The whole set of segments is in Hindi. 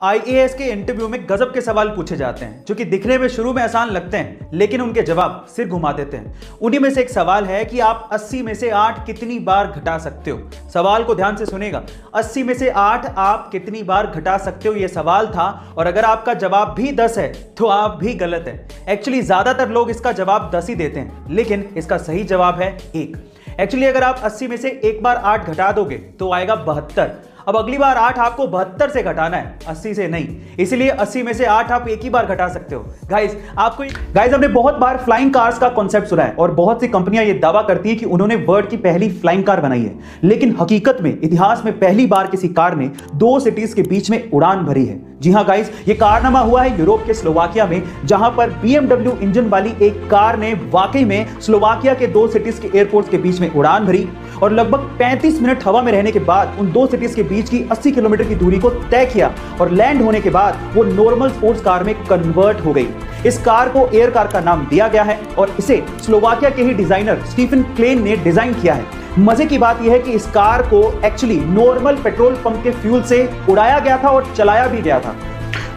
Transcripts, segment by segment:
आईएएस के इंटरव्यू में गजब के सवाल पूछे जाते हैं जो कि दिखने में शुरू में आसान लगते हैं, लेकिन उनके जवाब सिर घुमा देते हैं। उन्हीं में से एक सवाल है कि आप 80 में से 8 कितनी बार घटा सकते हो। सवाल को ध्यान से सुनेगा। 80 में से 8 आप कितनी बार घटा सकते हो, यह सवाल था। और अगर आपका जवाब भी 10 है तो आप भी गलत है। एक्चुअली ज्यादातर लोग इसका जवाब 10 ही देते हैं, लेकिन इसका सही जवाब है 1। एक्चुअली अगर आप 80 में से एक बार 8 घटा दोगे तो आएगा 72। अब अगली बार 8 आपको 72 से घटाना है, 80 से नहीं। इसलिए 80 में से 8 आप एक ही बार घटा सकते हो। गाइस हमने बहुत बार फ्लाइंग कार्स का कॉन्सेप्ट सुना है और बहुत सी कंपनियां ये दावा करती है कि उन्होंने वर्ल्ड की पहली फ्लाइंग कार बनाई है, लेकिन हकीकत में इतिहास में पहली बार किसी कार ने 2 सिटीज के बीच में उड़ान भरी है। जी हां गाइस, ये कारनामा हुआ है यूरोप के स्लोवाकिया में, जहां पर BMW इंजन वाली एक कार ने वाकई में स्लोवाकिया के 2 सिटीज के एयरपोर्ट्स के बीच में उड़ान भरी और लगभग 35 मिनट हवा में रहने के बाद उन 2 सिटीज के बीच की 80 किलोमीटर की दूरी को तय किया और लैंड होने के बाद वो नॉर्मल स्पोर्ट्स कार में कन्वर्ट हो गई। इस कार को एयर कार का नाम दिया गया है और इसे स्लोवाकिया के ही डिजाइनर स्टीफन क्लेन ने डिजाइन किया है। मजे की बात यह है कि इस कार को एक्चुअली नॉर्मल पेट्रोल पंप के फ्यूल से उड़ाया गया था और चलाया भी गया था।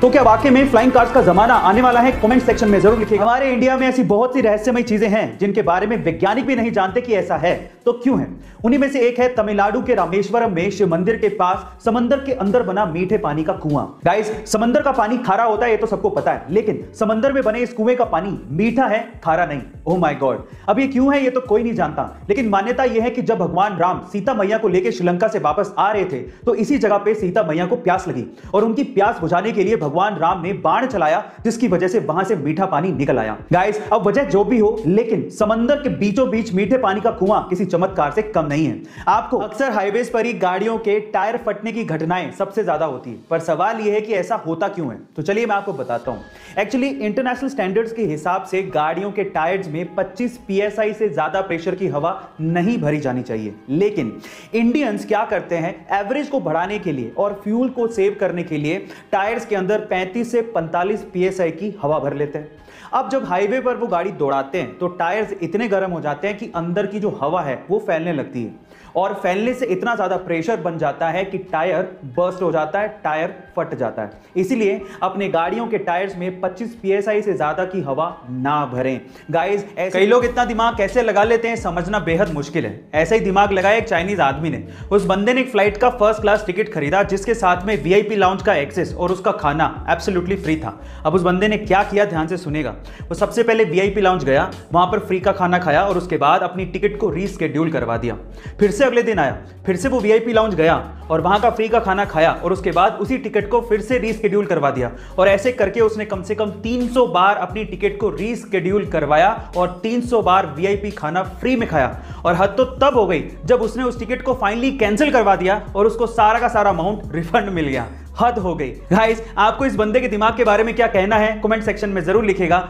तो क्या वाकई में फ्लाइंग कार्स का जमाना आने वाला है? कमेंट सेक्शन में जरूर लिखिएगा। हमारे इंडिया में ऐसी बहुत सी रहस्यमय चीजें हैं जिनके बारे में वैज्ञानिक भी नहीं जानते कि ऐसा है, तो क्यों है? उन्हीं में से एक है तमिलनाडु के रामेश्वरम में शिव मंदिर के पास समंदर के अंदर बना मीठे पानी का कुआं। गाइस, समंदर का पानी खारा होता है, ये तो सबको पता है, लेकिन समंदर में बने इस कुएं का पानी मीठा है, खारा नहीं। ओह माय गॉड, अब ये क्यों है ये तो कोई नहीं जानता, लेकिन मान्यता यह है कि जब भगवान राम सीता मैया को लेकर श्रीलंका से वापस आ रहे थे तो इसी जगह पे सीता मैया को प्यास लगी और उनकी प्यास बुझाने के लिए भगवान राम ने बाण चलाया, जिसकी वजह से वहां से मीठा पानी निकल आया। गाइस, अब वजह जो भी हो, लेकिन समंदर के बीचों बीच मीठे पानी का कुआं किसी चमत्कार से कम नहीं है। आपको अक्सर हाईवेज पर ही गाड़ियों के टायर फटने की घटनाएं सबसे ज्यादा होती है, पर सवाल यह है कि ऐसा होता क्यों है? तो चलिए मैं आपको बताता हूं। एक्चुअली इंटरनेशनल स्टैंडर्ड्स के हिसाब से गाड़ियों के टायर्स में 25 PSI से ज्यादा प्रेशर की हवा नहीं भरी जानी चाहिए, लेकिन इंडियंस क्या करते हैं, एवरेज को बढ़ाने के लिए और फ्यूल को सेव करने के लिए टायर्स के अंदर 35 से 45 PSI की हवा भर लेते हैं। अब जब हाईवे पर वो गाड़ी दौड़ाते हैं तो टायर्स इतने गर्म हो जाते हैं कि अंदर की जो हवा है वो फैलने लगती है और फैलने से इतना ज्यादा प्रेशर बन जाता है कि टायर बर्स्ट हो जाता है, टायर फट जाता है। इसीलिए अपने गाड़ियों के टायर्स में 25 PSI से ज्यादा की हवा ना भरें। गाइस, कई लोग इतना दिमाग कैसे लगा लेते हैं समझना बेहद मुश्किल है। ऐसा ही दिमाग लगाया एक चाइनीज आदमी ने। उस बंदे ने एक फ्लाइट का फर्स्ट क्लास टिकट खरीदा जिसके साथ में VIP लाउंज का एक्सेस और उसका खाना एब्सोल्युटली फ्री था। अब उस बंदे ने क्या किया, ध्यान से सुनेगा। वो सबसे पहले VIP लाउंज गया, वहां पर फ्री का खाना खाया और उसके बाद अपनी टिकट को रीस्केड्यूल करवा दिया। फिर से अगले दिन आया, फिर से वो VIP लाउंज गया और वहां का फ्री का खाना खाया और उसके बाद उसी टिकट को फिर से रीस्केड्यूल करवा दिया। और ऐसे करके उसने कम से कम 300 बार अपनी टिकट को रीस्केड्यूल करवाया और 300 बार VIP खाना फ्री में खाया। और हद तो तब हो गई जब उसने उस टिकट को फाइनली कैंसिल करवा दिया और उसको सारा का सारा अमाउंट रिफंड मिल गया। हद हो गई। गाइस, आपको इस बंदे के दिमाग के बारे में क्या कहना है? कमेंट सेक्शन में जरूर लिखिएगा।